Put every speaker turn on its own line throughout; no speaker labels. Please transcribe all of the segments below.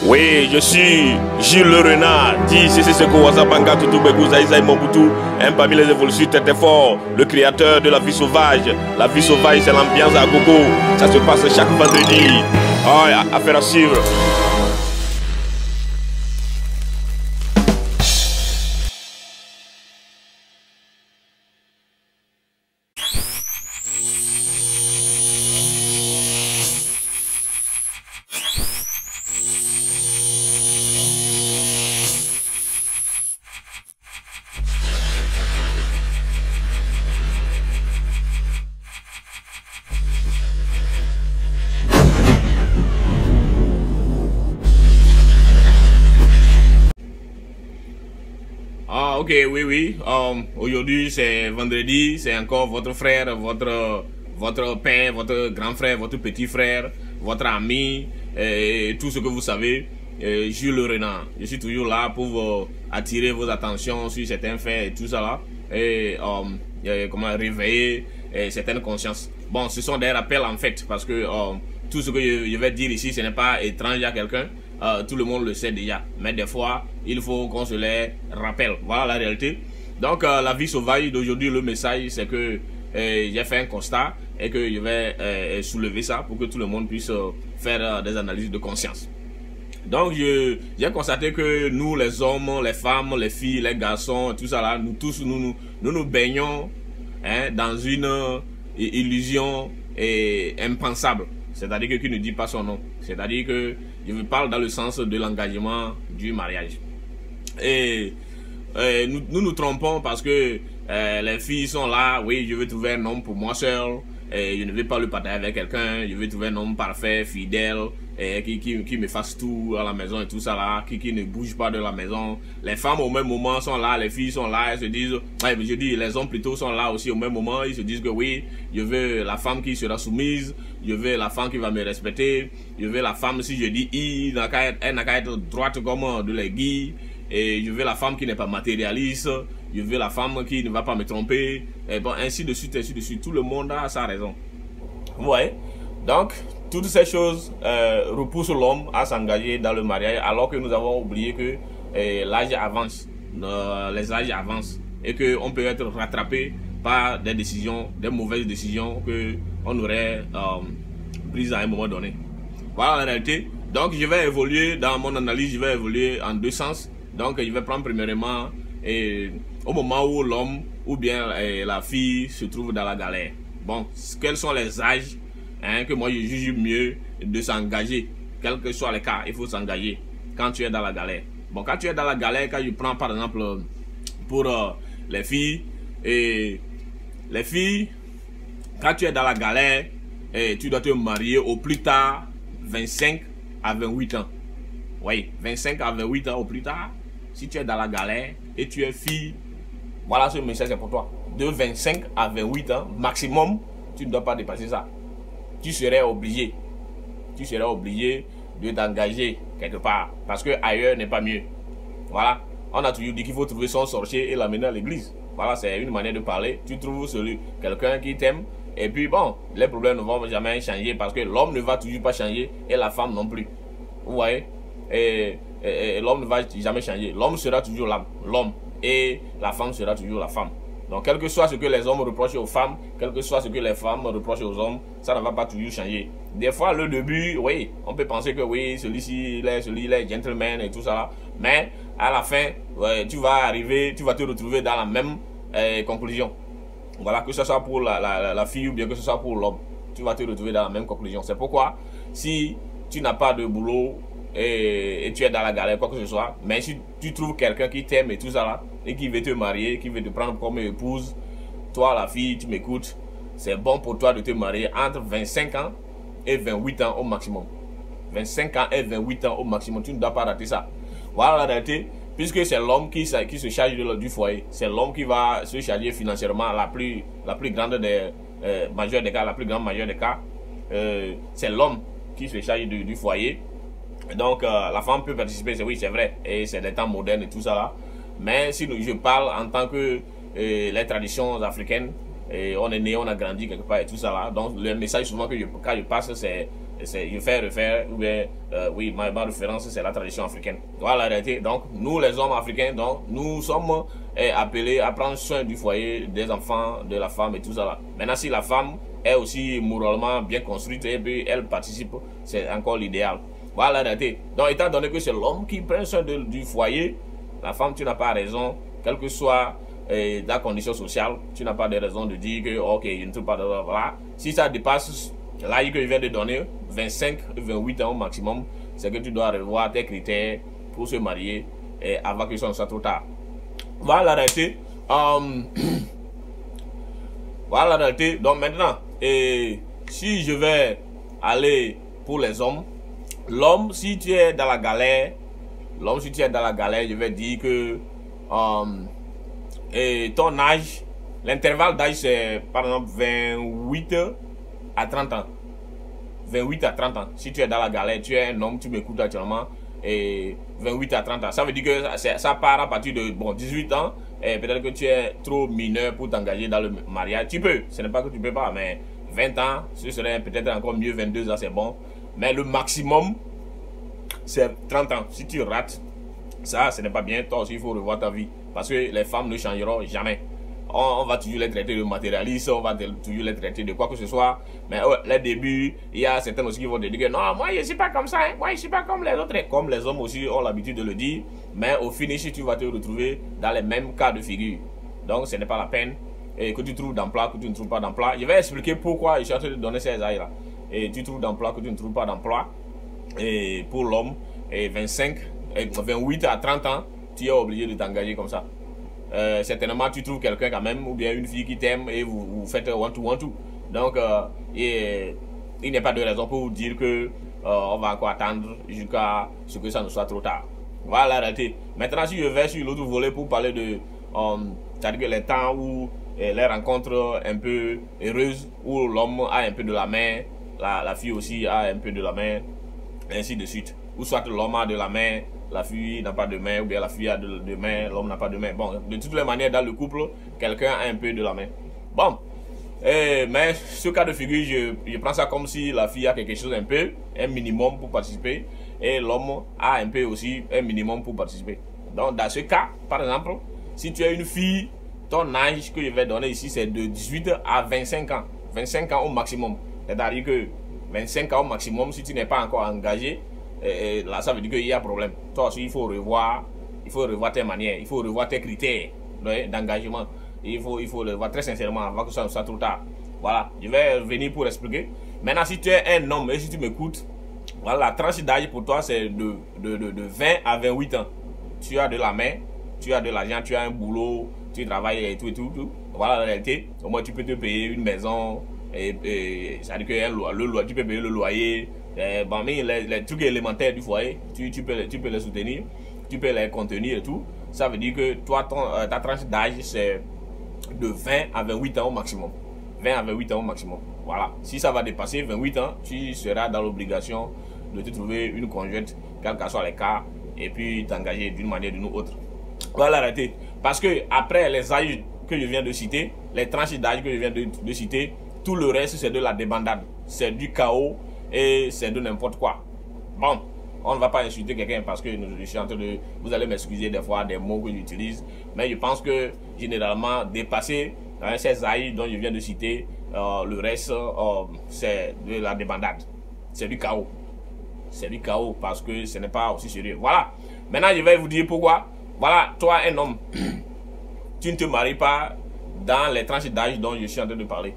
Oui, je suis Jules le Renard, dit c'est ce que Wazabanga Toutou Begou Zaïzaï Mobutu, un parmi les évolutions très fort, le créateur de la vie sauvage. La vie sauvage, c'est l'ambiance à gogo, ça se passe chaque vendredi. Oh, affaire à suivre. Ah ok, oui. Aujourd'hui c'est vendredi, c'est encore votre frère, votre père, votre grand frère, votre petit frère, votre ami, et tout ce que vous savez, Jules le Renard. Je suis toujours là pour vous attirer vos attentions sur certains faits et tout ça là, et comment réveiller certaines consciences. Bon, ce sont des rappels en fait, parce que tout ce que je vais dire ici, ce n'est pas étrange à quelqu'un. Tout le monde le sait déjà, mais des fois il faut qu'on se les rappelle. Voilà la réalité. Donc la vie sauvage d'aujourd'hui, le message c'est que j'ai fait un constat et que je vais soulever ça pour que tout le monde puisse faire des analyses de conscience. Donc j'ai constaté que nous les hommes, les femmes, les filles, les garçons, tout ça là, nous tous nous baignons dans une illusion impensable. C'est-à-dire que qui ne dit pas son nom. C'est-à-dire que je me parle dans le sens de l'engagement du mariage. Et nous trompons parce que les filles sont là, oui, je veux trouver un homme pour moi seul, et je ne veux pas le partager avec quelqu'un, je veux trouver un homme parfait, fidèle, et qui me fasse tout à la maison et tout ça là, qui ne bouge pas de la maison. Les femmes au même moment sont là, les filles sont là, elles se disent, ouais, je dis les hommes plutôt sont là aussi au même moment, ils se disent que oui, je veux la femme qui sera soumise, je veux la femme qui va me respecter, je veux la femme, si je dis I, elle n'a qu'à être droite comme de l'aiguille, et je veux la femme qui n'est pas matérialiste, je veux la femme qui ne va pas me tromper, et bon, ainsi de suite, tout le monde a sa raison. Vous voyez? Donc, toutes ces choses repoussent l'homme à s'engager dans le mariage, alors que nous avons oublié que l'âge avance, les âges avancent, et qu'on peut être rattrapé par des décisions, des mauvaises décisions qu'on aurait prises à un moment donné. Voilà la réalité. Donc, je vais évoluer dans mon analyse, je vais évoluer en deux sens. Donc, je vais prendre premièrement au moment où l'homme ou bien la fille se trouve dans la galère. Bon, quels sont les âges que moi je juge mieux de s'engager? Quel que soit les cas, il faut s'engager quand tu es dans la galère. Bon, quand tu es dans la galère, quand je prends par exemple pour les filles, quand tu es dans la galère, tu dois te marier au plus tard 25 à 28 ans. Oui, 25 à 28 ans au plus tard. Si tu es dans la galère et tu es fille, voilà ce message c'est pour toi. De 25 à 28 ans, maximum, tu ne dois pas dépasser ça. Tu serais obligé de t'engager quelque part. Parce que ailleurs n'est pas mieux. Voilà. On a toujours dit qu'il faut trouver son sorcier et l'amener à l'église. Voilà, c'est une manière de parler. Tu trouves quelqu'un qui t'aime. Et puis bon, les problèmes ne vont jamais changer parce que l'homme ne va toujours pas changer et la femme non plus. Vous voyez? Et l'homme ne va jamais changer. L'homme sera toujours l'homme et la femme sera toujours la femme. Donc quel que soit ce que les hommes reprochent aux femmes, quel que soit ce que les femmes reprochent aux hommes, ça ne va pas toujours changer. Des fois, le début, oui, on peut penser que oui, celui-ci, il est gentleman et tout ça. Mais à la fin, ouais, tu vas te retrouver dans la même conclusion. Voilà, que ce soit pour la fille ou bien que ce soit pour l'homme, tu vas te retrouver dans la même conclusion. C'est pourquoi, si tu n'as pas de boulot et tu es dans la galère, quoi que ce soit, mais si tu trouves quelqu'un qui t'aime et tout ça là, et qui veut te marier, qui veut te prendre comme épouse, toi la fille, tu m'écoutes, c'est bon pour toi de te marier entre 25 ans et 28 ans au maximum. 25 ans et 28 ans au maximum, tu ne dois pas rater ça. Voilà la réalité, puisque c'est l'homme qui se charge du foyer, c'est l'homme qui va se charger financièrement la plus grande des majeure des cas, la plus grande majeure des cas, c'est l'homme qui se charge du foyer. Donc la femme peut participer, oui c'est vrai, et c'est des temps modernes et tout ça là. Mais si je parle en tant que les traditions africaines, on est né, on a grandi quelque part et tout ça là. Donc le message souvent quand je passe, c'est je fais refaire, ou bien oui, ma référence c'est la tradition africaine. Voilà la réalité. Donc nous les hommes africains, donc nous sommes appelés à prendre soin du foyer, des enfants, de la femme et tout ça là. Maintenant si la femme est aussi moralement bien construite et puis elle participe, c'est encore l'idéal. Voilà la réalité. Donc étant donné que c'est l'homme qui prend soin du foyer, la femme, tu n'as pas raison, quelle que soit la condition sociale, tu n'as pas de raison de dire que ok, je ne trouve pas de voilà. Si ça dépasse l'âge que je viens de donner, 25, 28 ans au maximum, c'est que tu dois revoir tes critères pour se marier avant que ce soit trop tard. Voilà la réalité. Voilà la réalité. Donc maintenant, si je vais aller pour les hommes, l'homme, si tu es dans la galère, je vais dire que ton âge, l'intervalle d'âge c'est par exemple 28 à 30 ans. 28 à 30 ans. Si tu es dans la galère, tu es un homme, tu m'écoutes actuellement, et 28 à 30 ans. Ça veut dire que ça part à partir de 18 ans, et peut-être que tu es trop mineur pour t'engager dans le mariage. Tu peux, ce n'est pas que tu peux pas, mais 20 ans, ce serait peut-être encore mieux, 22 ans c'est bon. Mais le maximum, c'est 30 ans. Si tu rates, ça, ce n'est pas bien. Toi aussi, il faut revoir ta vie. Parce que les femmes ne changeront jamais. On va toujours les traiter de matérialistes, on va toujours les traiter de quoi que ce soit. Mais les débuts, il y a certains aussi qui vont te dire que non, moi je ne suis pas comme ça, hein. Moi je ne suis pas comme les autres. Comme les hommes aussi ont l'habitude de le dire. Mais au finish, tu vas te retrouver dans les mêmes cas de figure. Donc ce n'est pas la peine. Et que tu trouves d'emploi, que tu ne trouves pas d'emploi. Je vais expliquer pourquoi je suis en train de donner ces ailes là. Et tu trouves d'emploi, que tu ne trouves pas d'emploi. Et pour l'homme, 28 à 30 ans, tu es obligé de t'engager comme ça. Certainement tu trouves quelqu'un quand même, ou bien une fille qui t'aime et vous faites one-two. Donc il n'y a pas de raison pour vous dire que on va encore attendre jusqu'à ce que ça ne soit trop tard. Voilà la réalité. Maintenant si je vais sur l'autre volet pour parler de c'est-à-dire que les temps où les rencontres un peu heureuses, où l'homme a un peu de la main, la fille aussi a un peu de la main, ainsi de suite. Ou soit l'homme a de la main, la fille n'a pas de main, ou bien la fille a de main, l'homme n'a pas de main. Bon, de toutes les manières, dans le couple, quelqu'un a un peu de la main. Bon, mais ce cas de figure, je prends ça comme si la fille a quelque chose un peu, un minimum pour participer, et l'homme a un peu aussi un minimum pour participer. Donc, dans ce cas, par exemple, si tu es une fille, ton âge que je vais donner ici, c'est de 18 à 25 ans. 25 ans au maximum. C'est-à-dire que 25 ans au maximum, si tu n'es pas encore engagé, là ça veut dire qu'il y a problème. Toi aussi il faut revoir tes manières, il faut revoir tes critères d'engagement. Il faut le voir très sincèrement avant que ça soit trop tard. Voilà, je vais venir pour expliquer. Maintenant si tu es un homme et si tu m'écoutes, voilà, la tranche d'âge pour toi c'est de 20 à 28 ans. Tu as de la main, tu as de l'argent, tu as un boulot, tu travailles et tout. Voilà la réalité. Au moins tu peux te payer une maison, ça veut dire que tu peux payer le loyer. Les trucs élémentaires du foyer, tu peux les soutenir, tu peux les contenir et tout. Ça veut dire que toi, ta tranche d'âge, c'est de 20 à 28 ans au maximum. 20 à 28 ans au maximum. Voilà. Si ça va dépasser 28 ans, tu seras dans l'obligation de te trouver une conjointe, quel que soit les cas, et puis t'engager d'une manière ou d'une autre. Voilà la réalité. Parce que après les âges que je viens de citer, les tranches d'âge que je viens de citer, tout le reste, c'est de la débandade. C'est du chaos. Et c'est de n'importe quoi. Bon, on ne va pas insulter quelqu'un parce que je suis en train de... Vous allez m'excuser des fois des mots que j'utilise. Mais je pense que généralement, dépasser ces âges dont je viens de citer, le reste, c'est de la débandade. C'est du chaos. C'est du chaos parce que ce n'est pas aussi sérieux. Voilà. Maintenant, je vais vous dire pourquoi. Voilà, toi, un homme, tu ne te maries pas dans les tranches d'âge dont je suis en train de parler.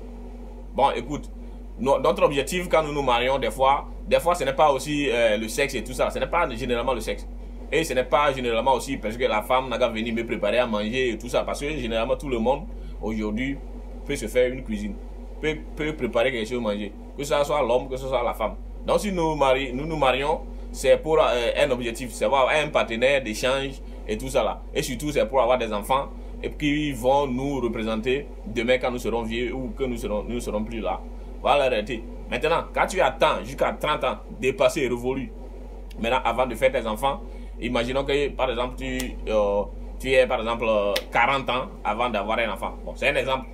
Bon, écoute. Notre objectif quand nous nous marions des fois ce n'est pas aussi le sexe et tout ça, ce n'est pas généralement le sexe et ce n'est pas généralement aussi parce que la femme n'a qu'à venir me préparer à manger et tout ça, parce que généralement tout le monde aujourd'hui peut se faire une cuisine. peut préparer quelque chose à manger. Que ce soit l'homme, que ce soit la femme. Donc si nous nous marions, c'est pour un objectif, c'est avoir un partenaire d'échange et tout ça là. Et surtout c'est pour avoir des enfants et qui vont nous représenter demain quand nous serons vieux ou que nous ne serons plus là. Voilà la réalité. Maintenant, quand tu attends jusqu'à 30 ans, dépassé et révolu, maintenant avant de faire tes enfants, imaginons que par exemple tu es par exemple 40 ans avant d'avoir un enfant. Bon, c'est un exemple.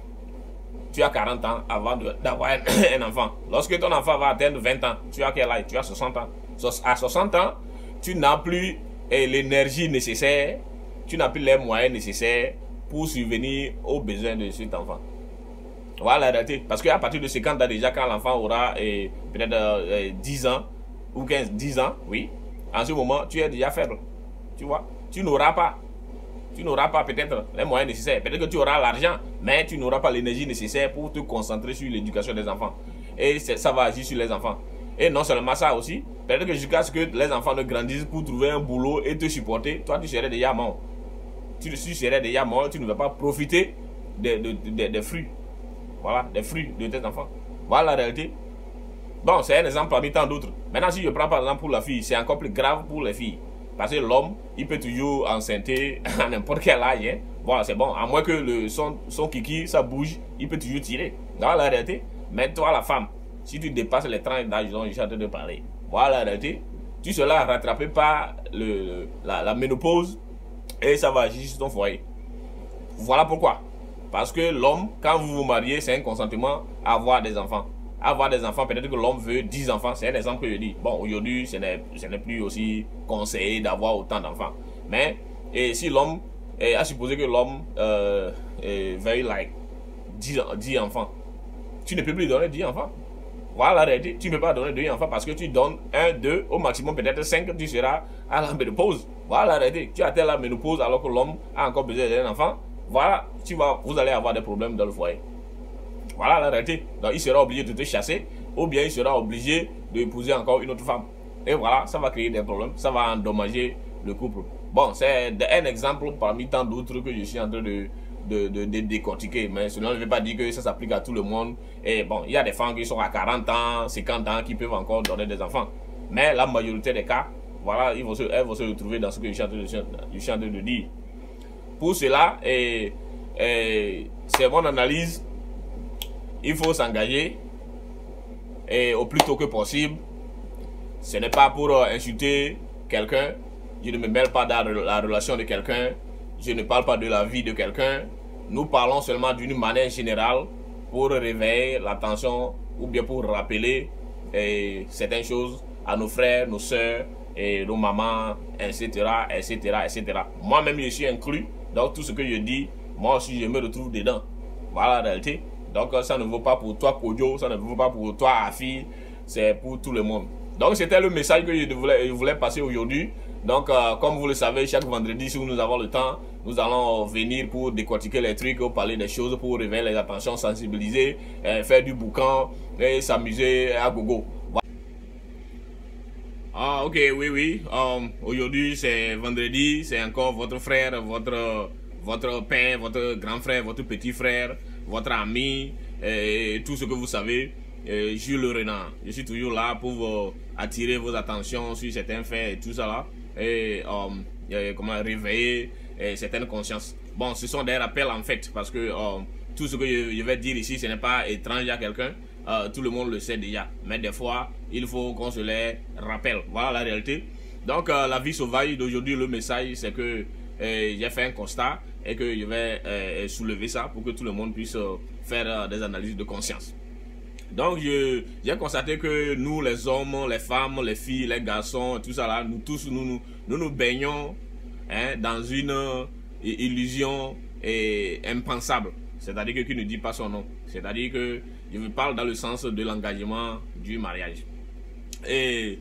Tu as 40 ans avant d'avoir un enfant. Lorsque ton enfant va atteindre 20 ans, tu as quel âge? Tu as 60 ans. À 60 ans, tu n'as plus l'énergie nécessaire, tu n'as plus les moyens nécessaires pour subvenir aux besoins de cet enfant. Voilà la réalité. Parce qu'à partir de 50 ans déjà, quand l'enfant aura peut-être 10 ans, ou 10 ans, oui, en ce moment, tu es déjà faible. Tu vois, tu n'auras pas peut-être les moyens nécessaires. Peut-être que tu auras l'argent, mais tu n'auras pas l'énergie nécessaire pour te concentrer sur l'éducation des enfants. Et ça va agir sur les enfants. Et non seulement ça aussi, peut-être que jusqu'à ce que les enfants ne grandissent pour trouver un boulot et te supporter, toi tu serais déjà mort. Tu serais déjà mort, tu ne vas pas profiter des fruits. Voilà, des fruits de tes enfants. Voilà la réalité. Bon, c'est un exemple parmi tant d'autres. Maintenant, si je prends par exemple pour la fille, c'est encore plus grave pour les filles. Parce que l'homme, il peut toujours enceinter à n'importe quel âge. Hein. Voilà, c'est bon. À moins que son kiki, ça bouge, il peut toujours tirer. Voilà la réalité. Mais toi, la femme, si tu dépasses les 30 d'âge dont je suis en train de parler, voilà la réalité. Tu seras rattrapé par la ménopause et ça va agir sur ton foyer. Voilà pourquoi. Parce que l'homme, quand vous vous mariez, c'est un consentement à avoir des enfants. Avoir des enfants, peut-être que l'homme veut 10 enfants, c'est un exemple que je dis. Bon, aujourd'hui, ce n'est plus aussi conseillé d'avoir autant d'enfants. Mais, si l'homme, à supposer que l'homme veuille 10 enfants, tu ne peux plus donner 10 enfants. Voilà la réalité, tu ne peux pas donner 2 enfants parce que tu donnes 1, 2, au maximum peut-être 5, tu seras à la ménopause. Voilà la réalité, tu atteins la ménopause alors que l'homme a encore besoin d'un enfant. Voilà, vous allez avoir des problèmes dans le foyer. Voilà la réalité. Donc il sera obligé de te chasser ou bien il sera obligé d'épouser encore une autre femme. Et voilà, ça va créer des problèmes, ça va endommager le couple. Bon, c'est un exemple parmi tant d'autres que je suis en train de décortiquer. Mais cela ne veut pas dire que ça s'applique à tout le monde. Et bon, il y a des femmes qui sont à 40 ans, 50 ans qui peuvent encore donner des enfants. Mais la majorité des cas, voilà, elles vont se retrouver dans ce que je suis en train de dire. Pour cela, c'est mon analyse. Il faut s'engager et au plus tôt que possible. Ce n'est pas pour insulter quelqu'un. Je ne me mêle pas dans la relation de quelqu'un. Je ne parle pas de la vie de quelqu'un. Nous parlons seulement d'une manière générale pour réveiller l'attention ou bien pour rappeler certaines choses à nos frères, nos soeurs, et nos mamans, etc., etc., etc. Moi-même, je suis inclus. Donc tout ce que je dis, moi aussi, je me retrouve dedans. Voilà la réalité. Donc ça ne vaut pas pour toi Kodio, ça ne vaut pas pour toi Afi, c'est pour tout le monde. Donc c'était le message que je voulais passer aujourd'hui. Donc comme vous le savez, chaque vendredi, si nous avons le temps, nous allons venir pour décortiquer les trucs, parler des choses, pour réveiller les attentions, sensibiliser, faire du boucan et s'amuser à gogo. Voilà. Ah ok, oui. Aujourd'hui c'est vendredi, c'est encore votre frère, votre père, votre grand frère, votre petit frère, votre ami, tout ce que vous savez, Jules Renan. Je suis toujours là pour vous attirer vos attentions sur certains faits et tout ça là, et comment réveiller certaines consciences. Bon, ce sont des rappels en fait, parce que tout ce que je vais dire ici, ce n'est pas étrange à quelqu'un, tout le monde le sait déjà, mais des fois, il faut qu'on se les rappelle. Voilà la réalité. Donc, la vie sauvage d'aujourd'hui, le message, c'est que j'ai fait un constat et que je vais soulever ça pour que tout le monde puisse faire des analyses de conscience. Donc j'ai constaté que nous les hommes, les femmes, les filles, les garçons, tout ça là, nous tous nous baignons dans une illusion impensable. C'est-à-dire qui ne dit pas son nom. C'est-à-dire que je me parle dans le sens de l'engagement du mariage. Et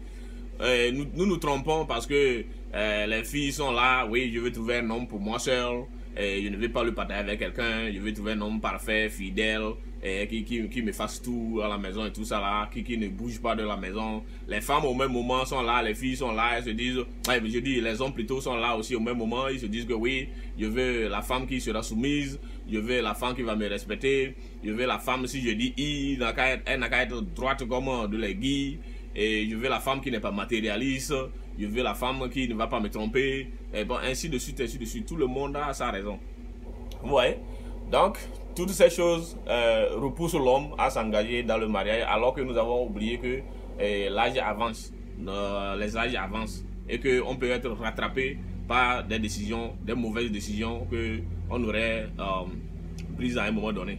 nous nous trompons parce que les filles sont là, oui, je veux trouver un homme pour moi seul. je ne vais pas le partager avec quelqu'un, je vais trouver un homme parfait, fidèle, qui me fasse tout à la maison et tout ça là, qui ne bouge pas de la maison. Les femmes au même moment sont là, les filles sont là, elles se disent, ouais, je dis les hommes plutôt sont là aussi au même moment, ils se disent que oui, je veux la femme qui sera soumise, je veux la femme qui va me respecter, je veux la femme, si je dis I, elle n'a qu'à être droite comme de l'aiguille, et je veux la femme qui n'est pas matérialiste, je veux la femme qui ne va pas me tromper, et bon, ainsi de suite, tout le monde a sa raison. Vous voyez? Donc, toutes ces choses repoussent l'homme à s'engager dans le mariage, alors que nous avons oublié que l'âge avance, les âges avancent, et qu'on peut être rattrapé par des décisions, des mauvaises décisions qu'on aurait prises à un moment donné.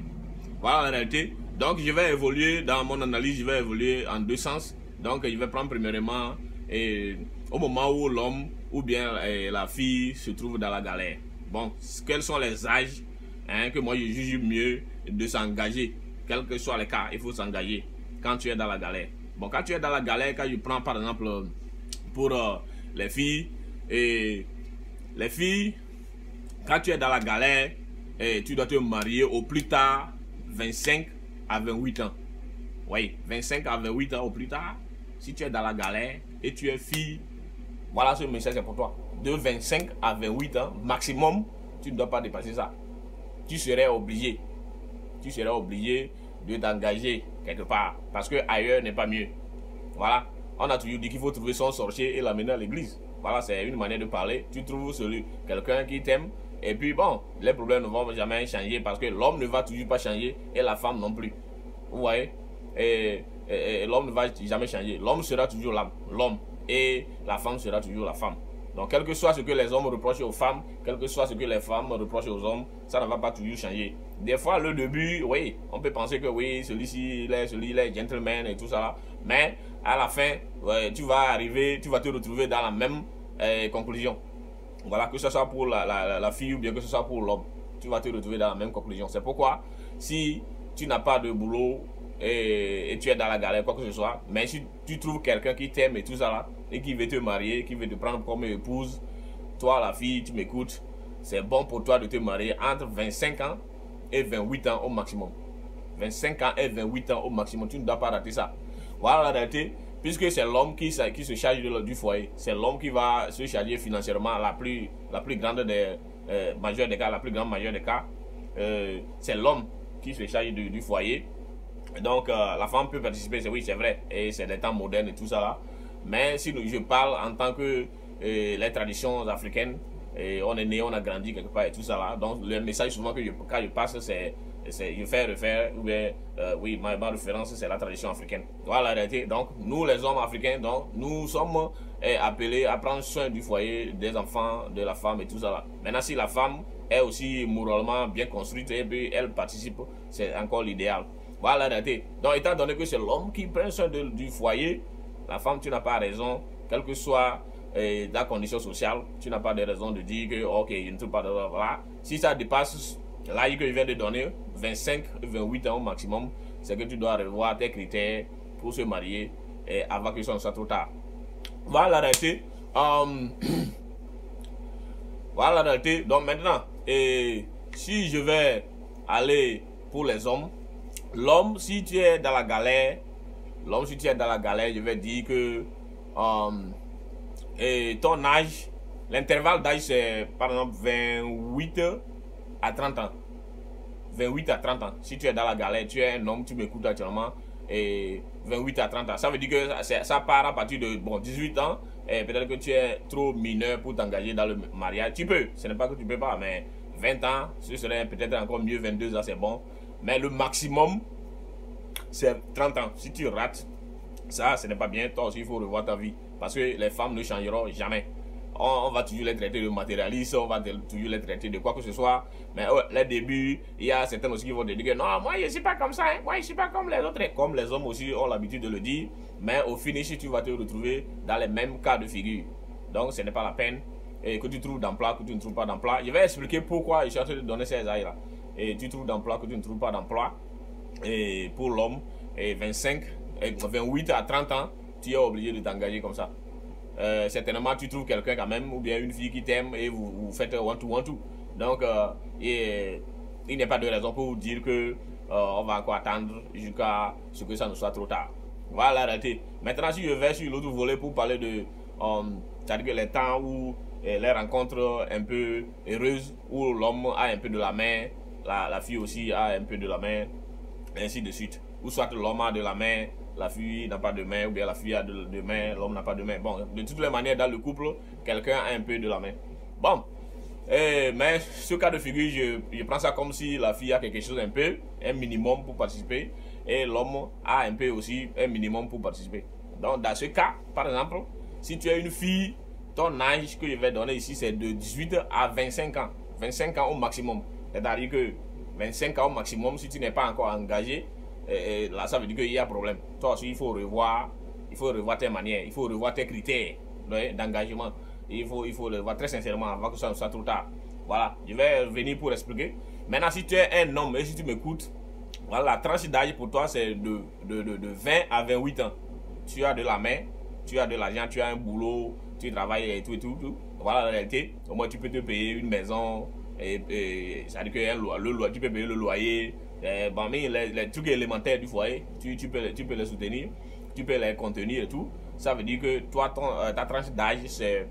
Voilà la réalité. Donc, je vais évoluer dans mon analyse, je vais évoluer en deux sens. Donc, je vais prendre premièrement au moment où l'homme ou bien la fille se trouve dans la galère. Bon, quels sont les âges que moi je juge mieux de s'engager? Quel que soit le cas, il faut s'engager quand tu es dans la galère. Bon, quand tu es dans la galère, quand je prends par exemple pour les filles, quand tu es dans la galère, tu dois te marier au plus tard 25 à 28 ans. Oui, 25 à 28 ans au plus tard. Si tu es dans la galère et tu es fille, voilà ce message c'est pour toi. De 25 à 28 ans, maximum, tu ne dois pas dépasser ça. Tu serais obligé de t'engager quelque part. Parce que ailleurs n'est pas mieux. Voilà. On a toujours dit qu'il faut trouver son sorcier et l'amener à l'église. Voilà, c'est une manière de parler. Tu trouves quelqu'un qui t'aime. Et puis bon, les problèmes ne vont jamais changer parce que l'homme ne va toujours pas changer et la femme non plus. Vous voyez? Et l'homme ne va jamais changer. L'homme sera toujours l'homme et la femme sera toujours la femme. Donc, quel que soit ce que les hommes reprochent aux femmes, quel que soit ce que les femmes reprochent aux hommes, ça ne va pas toujours changer. Des fois, le début, oui, on peut penser que oui, celui-ci, celui-là est gentleman et tout ça là. Mais à la fin, ouais, tu vas te retrouver dans la même conclusion. Voilà, que ce soit pour la fille ou bien que ce soit pour l'homme, tu vas te retrouver dans la même conclusion. C'est pourquoi, si tu n'as pas de boulot et tu es dans la galère, quoi que ce soit, mais si tu trouves quelqu'un qui t'aime et tout ça là, et qui veut te marier, qui veut te prendre comme épouse, toi la fille, tu m'écoutes, c'est bon pour toi de te marier entre 25 ans et 28 ans au maximum. 25 ans et 28 ans au maximum, tu ne dois pas rater ça. Voilà la réalité, puisque c'est l'homme qui se charge du foyer, c'est l'homme qui va se charger financièrement la plus grande des majeure des cas, la plus grande majeure des cas, c'est l'homme qui se charge du foyer. Donc la femme peut participer, oui c'est vrai, et c'est des temps modernes et tout ça là. Mais si je parle en tant que les traditions africaines, on est né, on a grandi quelque part et tout ça là. Donc le message souvent quand je passe, c'est je fais refaire, ou bien oui, ma référence c'est la tradition africaine. Voilà la réalité. Donc nous les hommes africains, donc nous sommes appelés à prendre soin du foyer, des enfants, de la femme et tout ça là. Maintenant si la femme est aussi moralement bien construite et puis elle participe, c'est encore l'idéal. Voilà la réalité. Donc étant donné que c'est l'homme qui prend soin du foyer, la femme, tu n'as pas raison, quelle que soit ta condition sociale, tu n'as pas de raison de dire que ok, je ne trouve pas de voilà. Si ça dépasse l'âge que je viens de donner, 25, 28 ans au maximum, c'est que tu dois revoir tes critères pour se marier avant que ce soit trop tard. Voilà la réalité. Voilà la réalité. Donc maintenant, si je vais aller pour les hommes, l'homme, si tu es dans la galère, je vais dire que ton âge, l'intervalle d'âge c'est par exemple 28 à 30 ans. 28 à 30 ans. Si tu es dans la galère, tu es un homme, tu m'écoutes actuellement, et 28 à 30 ans. Ça veut dire que ça part à partir de 18 ans, et peut-être que tu es trop mineur pour t'engager dans le mariage. Tu peux, ce n'est pas que tu peux pas, mais 20 ans, ce serait peut-être encore mieux, 22 ans c'est bon. Mais le maximum, c'est 30 ans. Si tu rates, ça, ce n'est pas bien. Toi aussi, il faut revoir ta vie. Parce que les femmes ne changeront jamais. On va toujours les traiter de matérialistes, on va toujours les traiter de quoi que ce soit. Mais les débuts, il y a certains aussi qui vont te dire que non, moi je ne suis pas comme ça, hein. Moi je ne suis pas comme les autres. Comme les hommes aussi ont l'habitude de le dire. Mais au finish, tu vas te retrouver dans les mêmes cas de figure. Donc ce n'est pas la peine que tu trouves d'emploi, que tu ne trouves pas d'emploi. Je vais expliquer pourquoi je suis en train de donner ces ailes-là. Et tu trouves d'emploi, que tu ne trouves pas d'emploi. Et pour l'homme, 28 à 30 ans, tu es obligé de t'engager comme ça. Certainement tu trouves quelqu'un quand même, ou bien une fille qui t'aime et vous faites one-two. Donc, il n'y a pas de raison pour dire que on va encore attendre jusqu'à ce que ça ne soit trop tard. Voilà la réalité. Maintenant, si je vais sur l'autre volet pour parler de c'est-à-dire que les temps où les rencontres un peu heureuses, où l'homme a un peu de la main, la fille aussi a un peu de la main, ainsi de suite. Ou soit l'homme a de la main, la fille n'a pas de main, ou bien la fille a de main, l'homme n'a pas de main. Bon, de toutes les manières, dans le couple, quelqu'un a un peu de la main. Bon, mais ce cas de figure, je prends ça comme si la fille a quelque chose un peu, un minimum pour participer, et l'homme a un peu aussi un minimum pour participer. Donc, dans ce cas, par exemple, si tu as une fille, ton âge que je vais donner ici, c'est de 18 à 25 ans. 25 ans au maximum. C'est-à-dire que 25 ans au maximum, si tu n'es pas encore engagé, là, ça veut dire qu'il y a problème. Toi aussi, il faut revoir tes manières, il faut revoir tes critères d'engagement. Il faut le voir très sincèrement avant que ça ne soit trop tard. Voilà, je vais venir pour expliquer. Maintenant, si tu es un homme et si tu m'écoutes, voilà, la tranche d'âge pour toi, c'est de 20 à 28 ans. Tu as de la main, tu as de l'argent, tu as un boulot, tu travailles et tout. Voilà la réalité. Au moins, tu peux te payer une maison, ça veut dire que tu peux payer le loyer, les trucs élémentaires du foyer, tu peux les soutenir, tu peux les contenir et tout. Ça veut dire que toi, ta tranche d'âge, c'est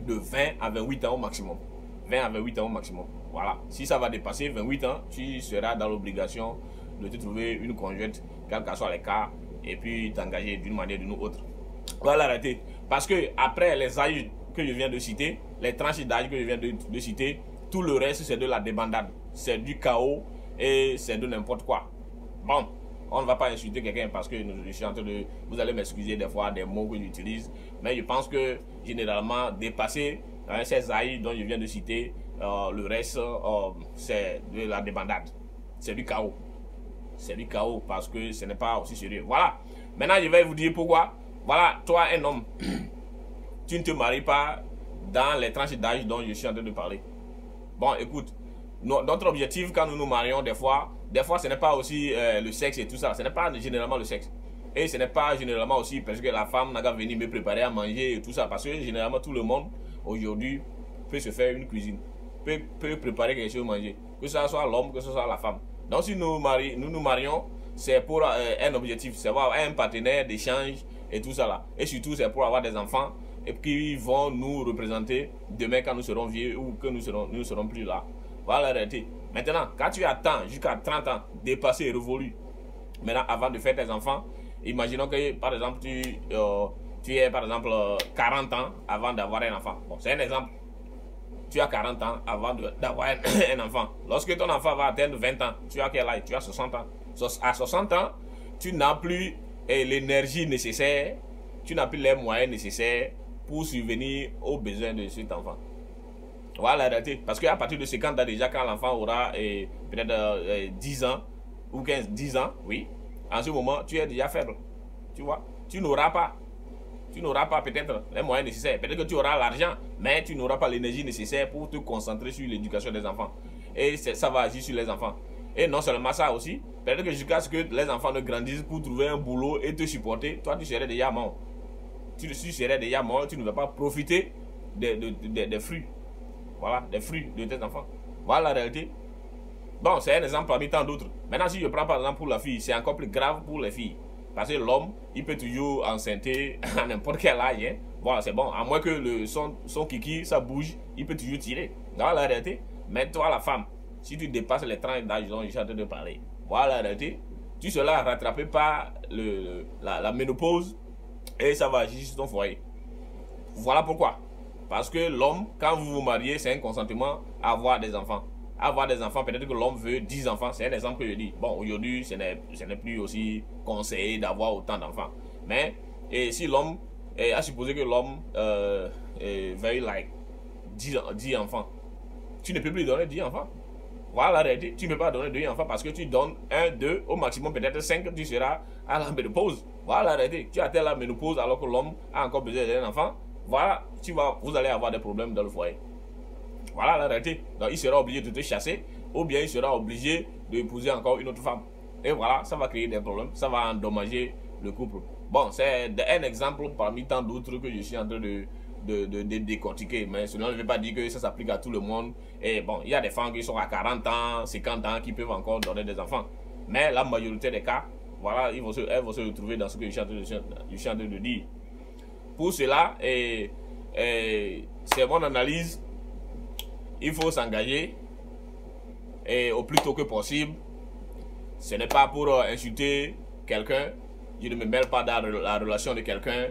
de 20 à 28 ans au maximum. 20 à 28 ans au maximum. Voilà. Si ça va dépasser 28 ans, tu seras dans l'obligation de te trouver une conjointe, quel que soit les cas, et puis t'engager d'une manière ou d'une autre. Voilà la réalité. Parce que après les âges que je viens de citer, les tranches d'âge que je viens de citer, tout le reste c'est de la débandade. C'est du chaos et c'est de n'importe quoi. Bon, on ne va pas insulter quelqu'un parce que je suis en train de... Vous allez m'excuser des fois des mots que j'utilise. Mais je pense que généralement, dépasser ces âges dont je viens de citer, le reste, c'est de la débandade. C'est du chaos. C'est du chaos parce que ce n'est pas aussi sérieux. Voilà. Maintenant, je vais vous dire pourquoi. Voilà, toi, un homme, tu ne te maries pas dans les tranches d'âge dont je suis en train de parler. Bon, écoute, notre objectif quand nous nous marions, des fois ce n'est pas aussi le sexe et tout ça. Ce n'est pas généralement le sexe. Et ce n'est pas généralement aussi parce que la femme n'a qu'à venir me préparer à manger et tout ça. Parce que généralement, tout le monde, aujourd'hui, peut se faire une cuisine. Peut préparer quelque chose à manger. Que ce soit l'homme, que ce soit la femme. Donc, si nous nous marions, c'est pour un objectif. C'est avoir un partenaire d'échange et tout ça là. Et surtout, c'est pour avoir des enfants et qui vont nous représenter demain quand nous serons vieux ou que nous serons plus là. Voilà la réalité. Maintenant, quand tu attends jusqu'à 30 ans, dépassé et révolu, maintenant, avant de faire tes enfants, imaginons que, par exemple, tu es, par exemple, 40 ans avant d'avoir un enfant. Bon, c'est un exemple. Tu as 40 ans avant d'avoir un enfant. Lorsque ton enfant va atteindre 20 ans, tu as quel âge? Tu as 60 ans. À 60 ans, tu n'as plus l'énergie nécessaire, tu n'as plus les moyens nécessaires pour subvenir aux besoins de cet enfant. Voilà la réalité. Parce qu'à partir de 50 ans déjà, quand l'enfant aura peut-être 10 ans, ou 10 ans, oui, en ce moment, tu es déjà faible. Tu vois, tu n'auras pas peut-être les moyens nécessaires. Peut-être que tu auras l'argent, mais tu n'auras pas l'énergie nécessaire pour te concentrer sur l'éducation des enfants. Et ça va agir sur les enfants. Et non seulement ça aussi, peut-être que jusqu'à ce que les enfants ne grandissent pour trouver un boulot et te supporter, toi tu serais déjà mort. Tu serais déjà mort, tu ne vas pas profiter des fruits. Voilà, des fruits de tes enfants. Voilà la réalité. Bon, c'est un exemple parmi tant d'autres. Maintenant, si je prends par exemple pour la fille, c'est encore plus grave pour les filles. Parce que l'homme, il peut toujours enceinter à n'importe quel âge. Hein. Voilà, c'est bon. À moins que son kiki, ça bouge, il peut toujours tirer. Voilà la réalité. Mais toi, la femme, si tu dépasses les 30 d'âge dont je suis en train de parler, voilà la réalité. Tu seras rattrapé par la ménopause et ça va agir sur ton foyer. Voilà pourquoi. Parce que l'homme, quand vous vous mariez, c'est un consentement à avoir des enfants. Avoir des enfants, peut-être que l'homme veut 10 enfants, c'est un exemple que je dis. Bon, aujourd'hui, ce n'est plus aussi conseillé d'avoir autant d'enfants. Mais, si l'homme, à supposer que l'homme veuille 10 enfants, tu ne peux plus donner 10 enfants. Voilà la réalité, tu ne peux pas donner 2 enfants parce que tu donnes 1, 2, au maximum peut-être 5, tu seras à la ménopause. Voilà la réalité, tu atteins la ménopause alors que l'homme a encore besoin d'un enfant. Voilà, vous allez avoir des problèmes dans le foyer. Voilà la réalité. Donc il sera obligé de te chasser ou bien il sera obligé d'épouser encore une autre femme. Et voilà, ça va créer des problèmes, ça va endommager le couple. Bon, c'est un exemple parmi tant d'autres que je suis en train de décortiquer. Mais cela ne veut pas dire que ça s'applique à tout le monde. Et bon, il y a des femmes qui sont à 40 ans, 50 ans, qui peuvent encore donner des enfants. Mais la majorité des cas, voilà, elles vont se retrouver dans ce que je suis en train de dire. Pour cela, c'est mon analyse. Il faut s'engager au plus tôt que possible. Ce n'est pas pour insulter quelqu'un. Je ne me mêle pas dans la relation de quelqu'un.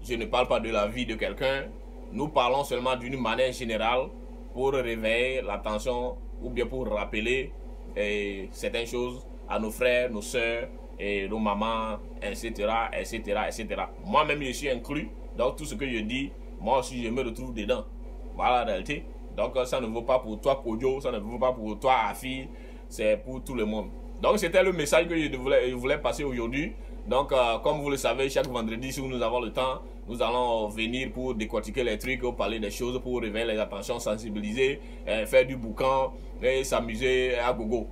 Je ne parle pas de la vie de quelqu'un. Nous parlons seulement d'une manière générale pour réveiller l'attention ou bien pour rappeler certaines choses à nos frères, nos soeurs, et nos mamans, etc., etc., etc. Moi-même, je suis inclus. Donc, tout ce que je dis, moi aussi, je me retrouve dedans. Voilà la réalité. Donc, ça ne vaut pas pour toi, Kojo, ça ne vaut pas pour toi, Afi, c'est pour tout le monde. Donc, c'était le message que je voulais passer aujourd'hui. Donc, comme vous le savez, chaque vendredi, si nous avons le temps, nous allons venir pour décortiquer les trucs, parler des choses, pour réveiller les attentions, sensibiliser, faire du boucan et s'amuser à gogo.